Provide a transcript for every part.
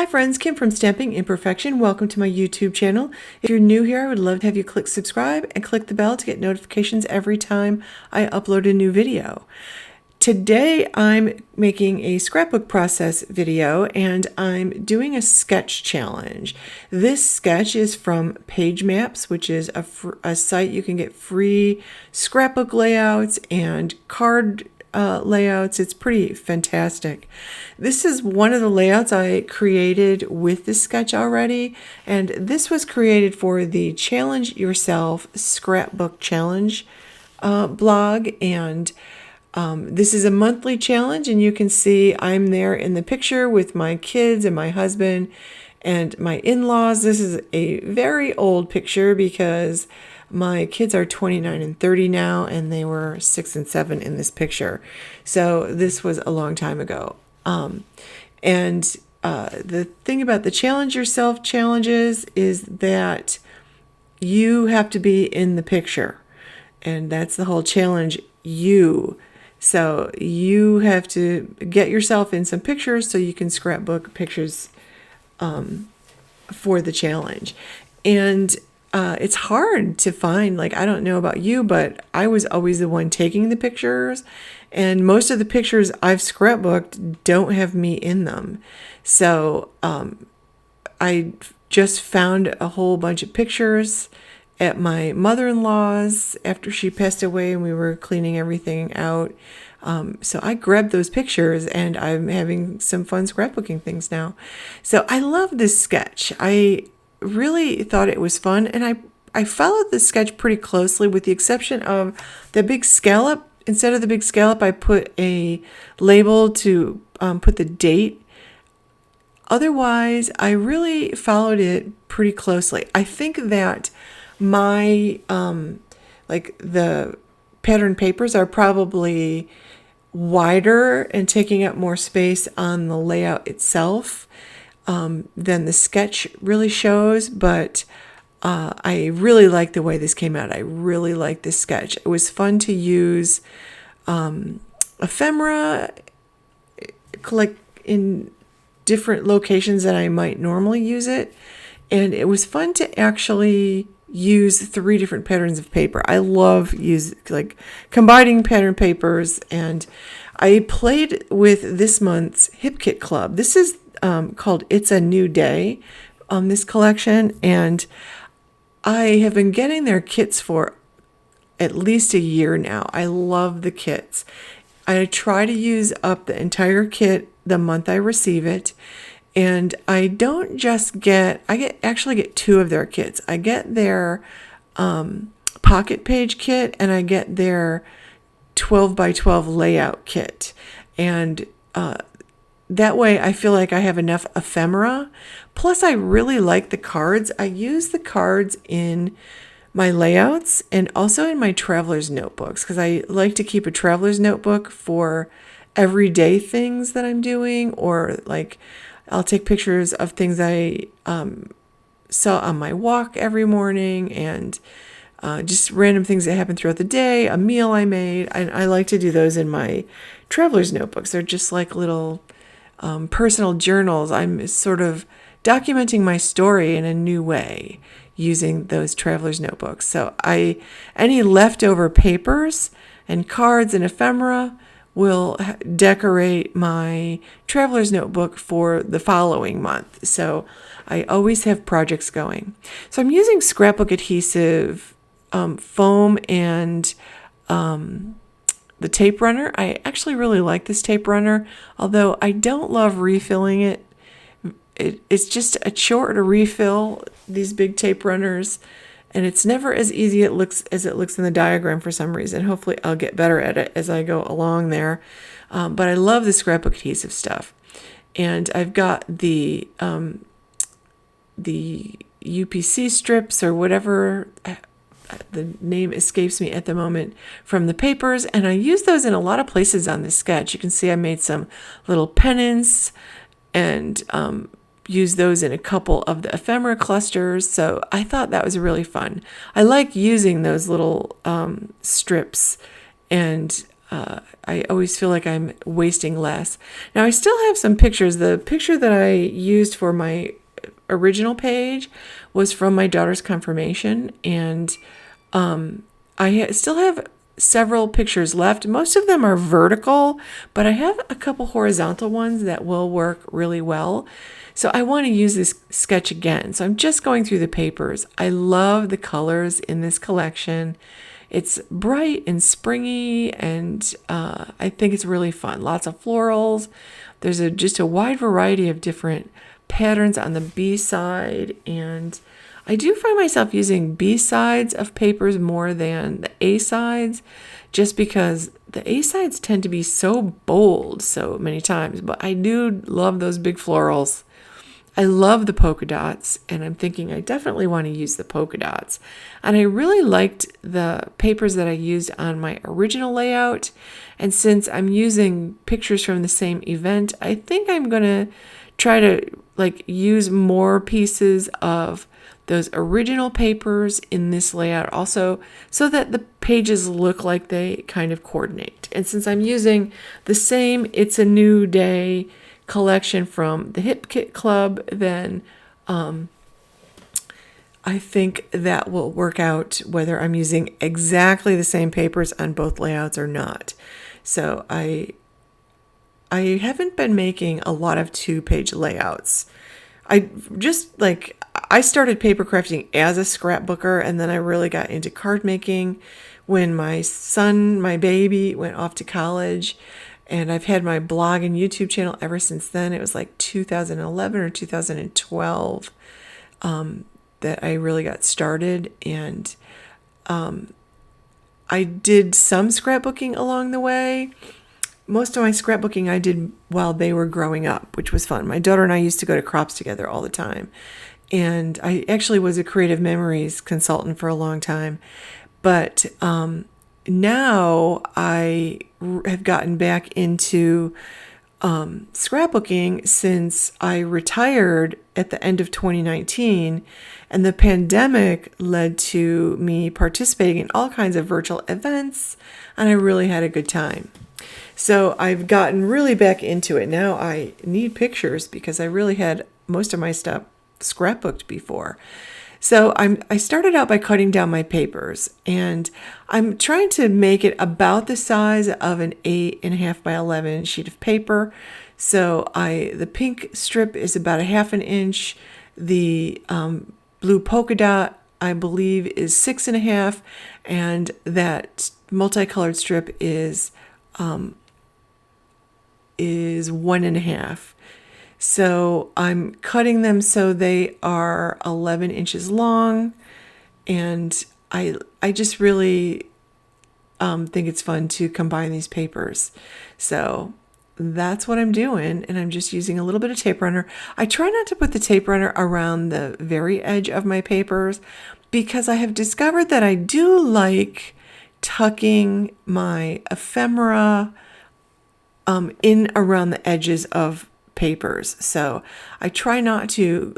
friends, Kim from Stamping Imperfection. Welcome to my YouTube channel. If you're new here, I would love to have you click subscribe and click the bell to get notifications every time I upload a new video. Today I'm making a scrapbook process video and I'm doing a sketch challenge. This sketch is from Page Maps, which is a site you can get free scrapbook layouts and card layouts. It's pretty fantastic. This is one of the layouts I created with the sketch already, and this was created for the Challenge Yourself Scrapbook Challenge blog, and this is a monthly challenge, and you can see I'm there in the picture with my kids and my husband and my in-laws. This is a very old picture because my kids are 29 and 30 now, and they were 6 and 7 in this picture. So this was a long time ago. The thing about the Challenge Yourself challenges is that you have to be in the picture. And that's the whole challenge, So you have to get yourself in some pictures so you can scrapbook pictures for the challenge. And it's hard to find, I don't know about you, but I was always the one taking the pictures, and most of the pictures I've scrapbooked don't have me in them. So I just found a whole bunch of pictures at my mother-in-law's after she passed away and we were cleaning everything out. So I grabbed those pictures and I'm having some fun scrapbooking things now. So I love this sketch. I really thought it was fun, and I followed the sketch pretty closely with the exception of the big scallop. Instead of the big scallop, I put a label to put the date. Otherwise, I really followed it pretty closely. I think that my the pattern papers are probably wider and taking up more space on the layout itself than the sketch really shows, but I really like the way this came out. I really like this sketch. It was fun to use ephemera in different locations that I might normally use it, and it was fun to actually use 3 different patterns of paper. I love combining pattern papers, and I played with this month's Hip Kit Club. This is called It's a New Day on this collection, and I have been getting their kits for at least a year now. I love the kits. I try to use up the entire kit the month I receive it, and I don't just actually get 2 of their kits. I get their pocket page kit, and I get their 12 by 12 layout kit, and that way I feel like I have enough ephemera. Plus, I really like the cards. I use the cards in my layouts and also in my traveler's notebooks, because I like to keep a traveler's notebook for everyday things that I'm doing, or I'll take pictures of things I saw on my walk every morning, and just random things that happen throughout the day, a meal I made. I like to do those in my traveler's notebooks. They're just like little personal journals. I'm sort of documenting my story in a new way using those traveler's notebooks. So any leftover papers and cards and ephemera will decorate my traveler's notebook for the following month. So I always have projects going. So I'm using scrapbook adhesive, foam, and the tape runner. I actually really like this tape runner, although I don't love refilling it. It's just a chore to refill these big tape runners, and it's never as easy as it looks in the diagram for some reason. Hopefully I'll get better at it as I go along there. But I love the scrapbook adhesive stuff. And I've got the UPC strips, or whatever the name escapes me at the moment, from the papers, and I use those in a lot of places on this sketch. You can see I made some little pennants and use those in a couple of the ephemera clusters, so I thought that was really fun. I like using those little strips and I always feel like I'm wasting less. Now I still have some pictures. The picture that I used for my original page was from my daughter's confirmation, and still have several pictures left. Most of them are vertical, but I have a couple horizontal ones that will work really well. So I want to use this sketch again. So I'm just going through the papers. I love the colors in this collection. It's bright and springy, and I think it's really fun. Lots of florals. There's just a wide variety of different patterns on the B side, and I do find myself using B sides of papers more than the A sides, just because the A sides tend to be so bold so many times, but I do love those big florals. I love the polka dots, and I'm thinking I definitely want to use the polka dots. And I really liked the papers that I used on my original layout, and since I'm using pictures from the same event, I think I'm going to try to use more pieces of those original papers in this layout also, so that the pages look like they kind of coordinate. And since I'm using the same It's a New Day collection from the Hip Kit Club, then I think that will work out whether I'm using exactly the same papers on both layouts or not. So I haven't been making a lot of 2-page layouts. I started paper crafting as a scrapbooker, and then I really got into card making when my baby, went off to college. And I've had my blog and YouTube channel ever since then. It was like 2011 or 2012 that I really got started. And I did some scrapbooking along the way. Most of my scrapbooking I did while they were growing up, which was fun. My daughter and I used to go to crops together all the time. And I actually was a creative memories consultant for a long time. But now I have gotten back into scrapbooking since I retired at the end of 2019, and the pandemic led to me participating in all kinds of virtual events, and I really had a good time. So I've gotten really back into it. Now I need pictures because I really had most of my stuff scrapbooked before. So I started out by cutting down my papers, and I'm trying to make it about the size of an 8.5 by 11 sheet of paper. So the pink strip is about 1/2 inch. The blue polka dot, I believe, is 6.5, and that multicolored strip is 1.5. So I'm cutting them so they are 11 inches long, and I just really think it's fun to combine these papers. So that's what I'm doing, and I'm just using a little bit of tape runner. I try not to put the tape runner around the very edge of my papers because I have discovered that I do like tucking my ephemera in around the edges of papers. So I try not to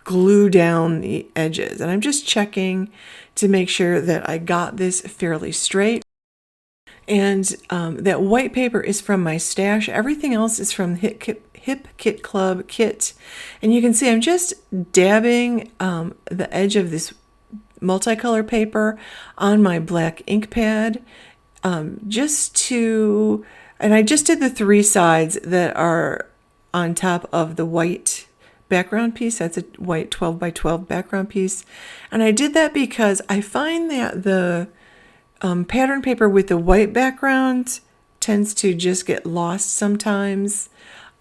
glue down the edges, and I'm just checking to make sure that I got this fairly straight. And that white paper is from my stash. Everything else is from Hip Kit Club kit. And you can see I'm just dabbing the edge of this multicolor paper on my black ink pad, and I just did the 3 sides that are on top of the white background piece. That's a white 12 by 12 background piece. And I did that because I find that the pattern paper with the white background tends to just get lost sometimes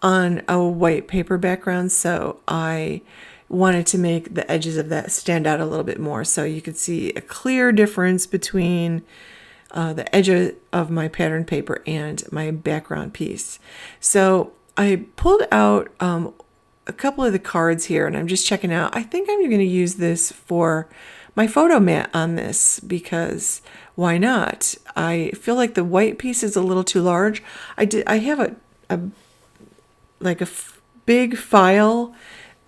on a white paper background. So I wanted to make the edges of that stand out a little bit more, so you could see a clear difference between the edge of my pattern paper and my background piece. So I pulled out a couple of the cards here, and I'm just checking out. I think I'm going to use this for my photo mat on this, because why not? I feel like the white piece is a little too large. I have a big file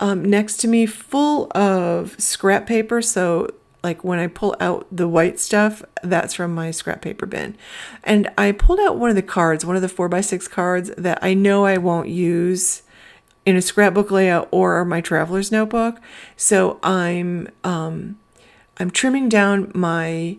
next to me full of scrap paper, so like when I pull out the white stuff, that's from my scrap paper bin. And I pulled out one of the cards, one of the 4x6 cards that I know I won't use in a scrapbook layout or my traveler's notebook. So I'm trimming down my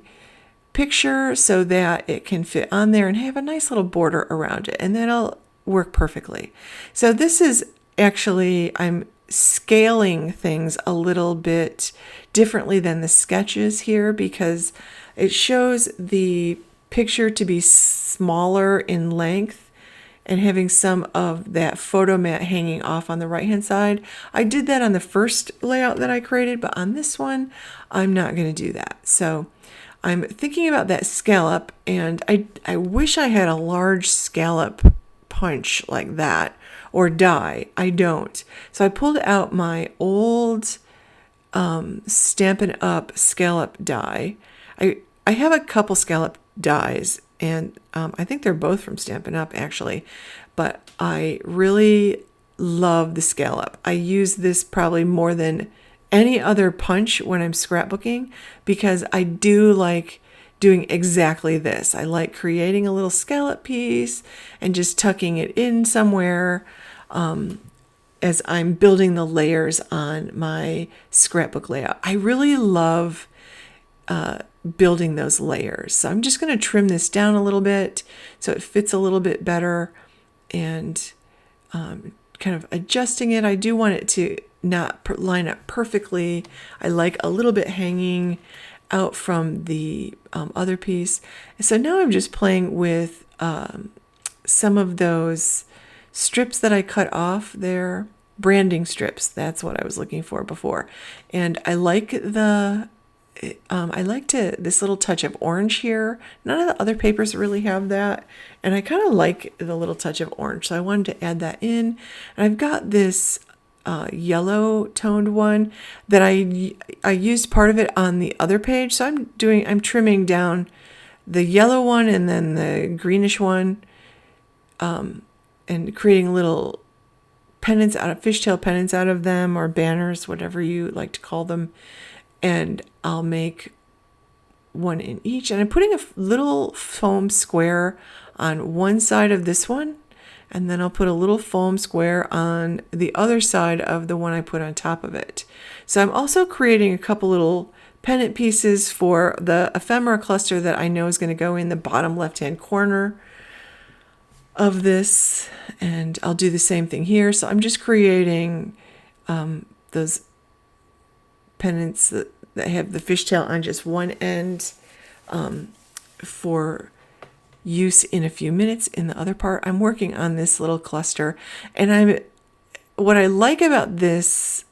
picture so that it can fit on there and have a nice little border around it, and that'll work perfectly. So this is actually, I'm scaling things a little bit differently than the sketches here because it shows the picture to be smaller in length and having some of that photo mat hanging off on the right hand side. I did that on the first layout that I created, but on this one I'm not going to do that. So I'm thinking about that scallop, and I wish I had a large scallop punch like that or die. I don't. So I pulled out my old Stampin' Up scallop die. I have a couple scallop dies, and I think they're both from Stampin' Up actually, but I really love the scallop. I use this probably more than any other punch when I'm scrapbooking because I do like doing exactly this. I like creating a little scallop piece and just tucking it in somewhere as I'm building the layers on my scrapbook layout. I really love building those layers. So I'm just going to trim this down a little bit so it fits a little bit better, and kind of adjusting it. I do want it to not line up perfectly. I like a little bit hanging out from the other piece. And so now I'm just playing with some of those strips that I cut off there, branding strips. That's what I was looking for before. And I like this little touch of orange here. None of the other papers really have that, and I kind of like the little touch of orange, so I wanted to add that in. And I've got this yellow toned one that I used part of it on the other page, so I'm trimming down the yellow one and then the greenish one, and creating little pennants out of fishtail pennants out of them, or banners, whatever you like to call them. And I'll make one in each, and I'm putting a little foam square on one side of this one, and then I'll put a little foam square on the other side of the one I put on top of it. So I'm also creating a couple little pennant pieces for the ephemera cluster that I know is going to go in the bottom left-hand corner of this, and I'll do the same thing here. So I'm just creating those pennants that have the fishtail on just one end for use in a few minutes. In the other part, I'm working on this little cluster, and what I like about this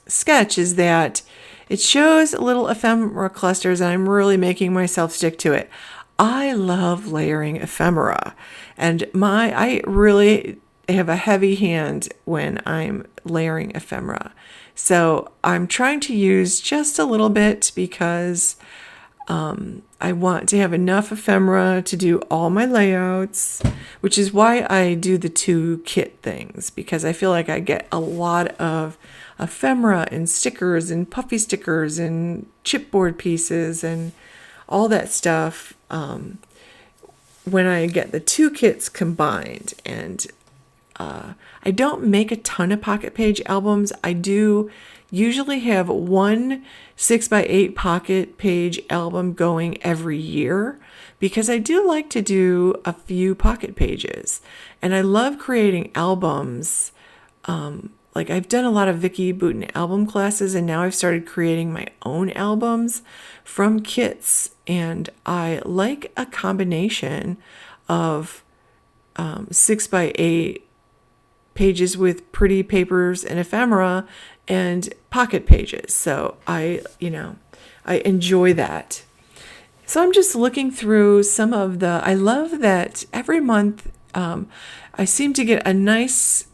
sketch is that it shows little ephemera clusters, and I'm really making myself stick to it. I love layering ephemera, and I really have a heavy hand when I'm layering ephemera. So I'm trying to use just a little bit because I want to have enough ephemera to do all my layouts, which is why I do the 2 kit things, because I feel like I get a lot of ephemera and stickers and puffy stickers and chipboard pieces and all that stuff when I get the 2 kits combined. And I don't make a ton of pocket page albums. I do usually have one 6x8 pocket page album going every year because I do like to do a few pocket pages. And I love creating albums. Like I've done a lot of Vicky Boutin album classes, and now I've started creating my own albums from kits. And I like a combination of 6x8 pages with pretty papers and ephemera and pocket pages. So I enjoy that. So I'm just looking through some of I love that every month I seem to get a nice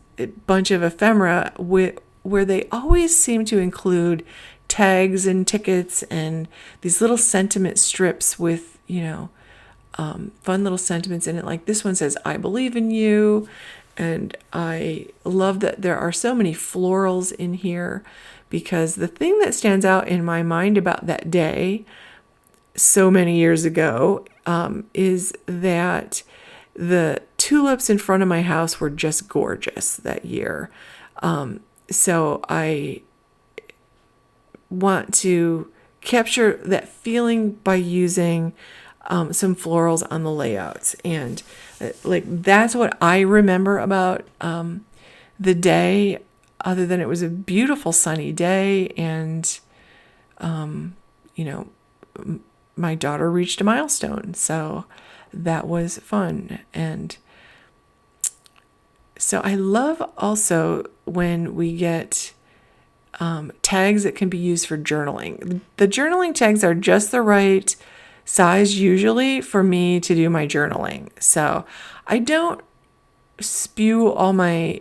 bunch of ephemera where they always seem to include tags and tickets and these little sentiment strips with, fun little sentiments in it. Like this one says, "I believe in you." And I love that there are so many florals in here, because the thing that stands out in my mind about that day so many years ago is that the tulips in front of my house were just gorgeous that year. So I want to capture that feeling by using some florals on the layouts. And like, that's what I remember about the day, other than it was a beautiful sunny day. And, you know, my daughter reached a milestone. So that was fun. And so I love also when we get tags that can be used for journaling. The journaling tags are just the right size usually for me to do my journaling. So I don't spew all my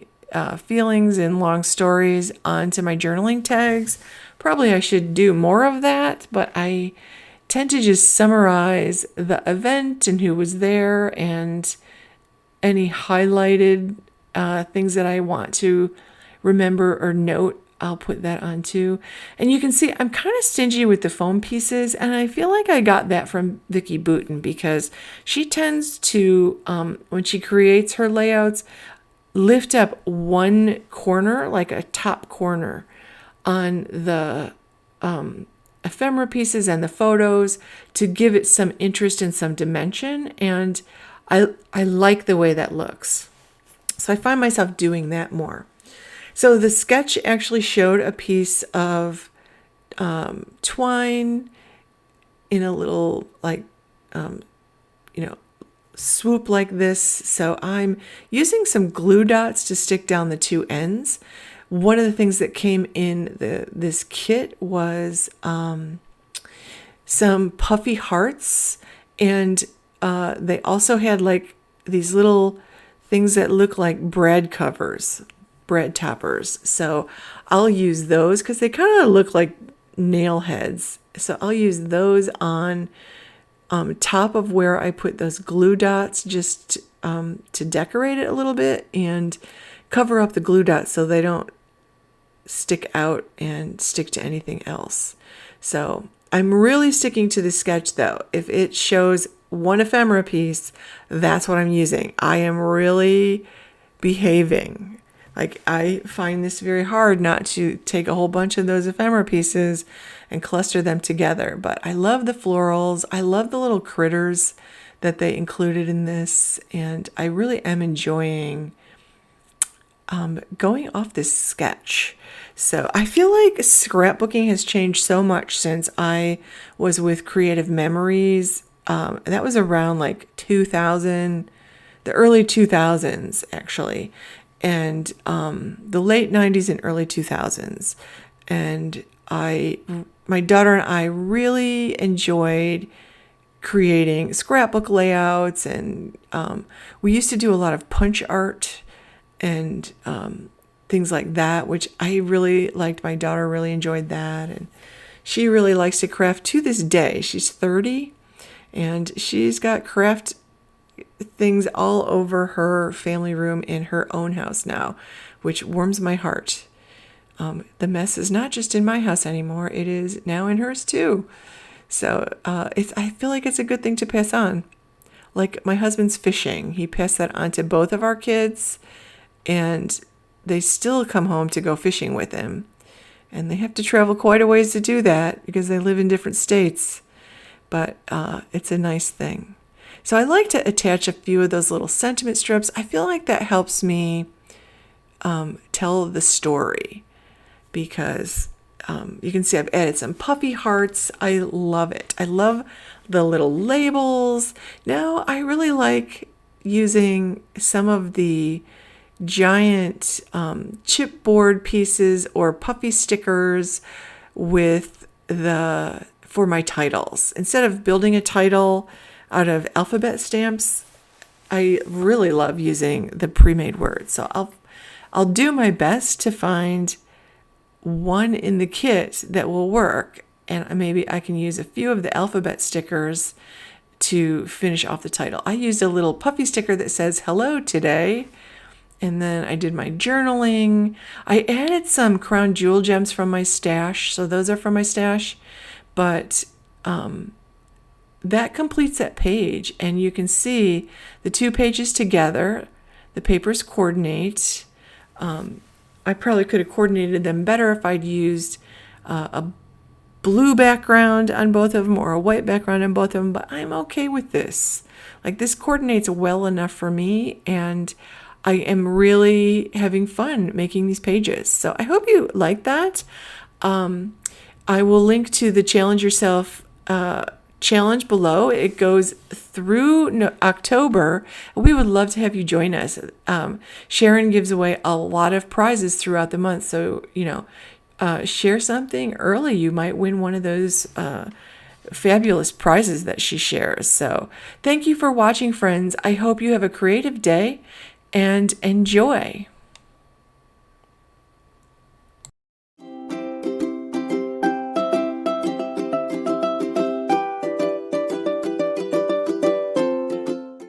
feelings and long stories onto my journaling tags. Probably I should do more of that, but I tend to just summarize the event and who was there and any highlighted things that I want to remember or note. I'll put that on too. And you can see I'm kind of stingy with the foam pieces, and I feel like I got that from Vicki Boutin, because she tends to, when she creates her layouts, lift up one corner, like a top corner, on the ephemera pieces and the photos to give it some interest and some dimension. And I like the way that looks. So I find myself doing that more. So the sketch actually showed a piece of twine in a little swoop like this. So I'm using some glue dots to stick down the two ends. One of the things that came in this kit was some puffy hearts, and they also had like these little things that look like bread covers, bread toppers. So I'll use those because they kind of look like nail heads. So I'll use those on top of where I put those glue dots, just to decorate it a little bit and cover up the glue dots so they don't stick out and stick to anything else. So I'm really sticking to the sketch though. If it shows one ephemera piece, that's what I'm using. I am really behaving. Like, I find this very hard not to take a whole bunch of those ephemera pieces and cluster them together. But I love the florals. I love the little critters that they included in this. And I really am enjoying going off this sketch. So I feel like scrapbooking has changed so much since I was with Creative Memories. That was around like 2000, the early 2000s actually. And the late 90s and early 2000s. And my daughter and I really enjoyed creating scrapbook layouts, and we used to do a lot of punch art and things like that, which I really liked. My daughter really enjoyed that, and she really likes to craft to this day. She's 30, and she's got craft things all over her family room in her own house now, which warms my heart. The mess is not just in my house anymore, it is now in hers too. So I feel like it's a good thing to pass on. Like my husband's fishing, he passed that on to both of our kids, and they still come home to go fishing with him. And they have to travel quite a ways to do that because they live in different states. But it's a nice thing. So I like to attach a few of those little sentiment strips. I feel like that helps me tell the story, because you can see I've added some puffy hearts. I love it. I love the little labels. Now I really like using some of the giant chipboard pieces or puffy stickers for my titles. Instead of building a title out of alphabet stamps, I really love using the pre-made words. So I'll do my best to find one in the kit that will work, and maybe I can use a few of the alphabet stickers to finish off the title. I used a little puffy sticker that says hello today, And then I did my journaling. I added some crown jewel gems from my stash. So those are from my stash. But that completes that page. And you can see the 2 pages together. The papers coordinate. I probably could have coordinated them better if I'd used a blue background on both of them or a white background on both of them, but I'm okay with this. Like, this coordinates well enough for me, and I am really having fun making these pages. So I hope you like that. I will link to the Challenge Yourself challenge below. It goes through October. We would love to have you join us. Sharon gives away a lot of prizes throughout the month, so share something early. You might win one of those fabulous prizes that she shares. So thank you for watching, friends. I hope you have a creative day and enjoy.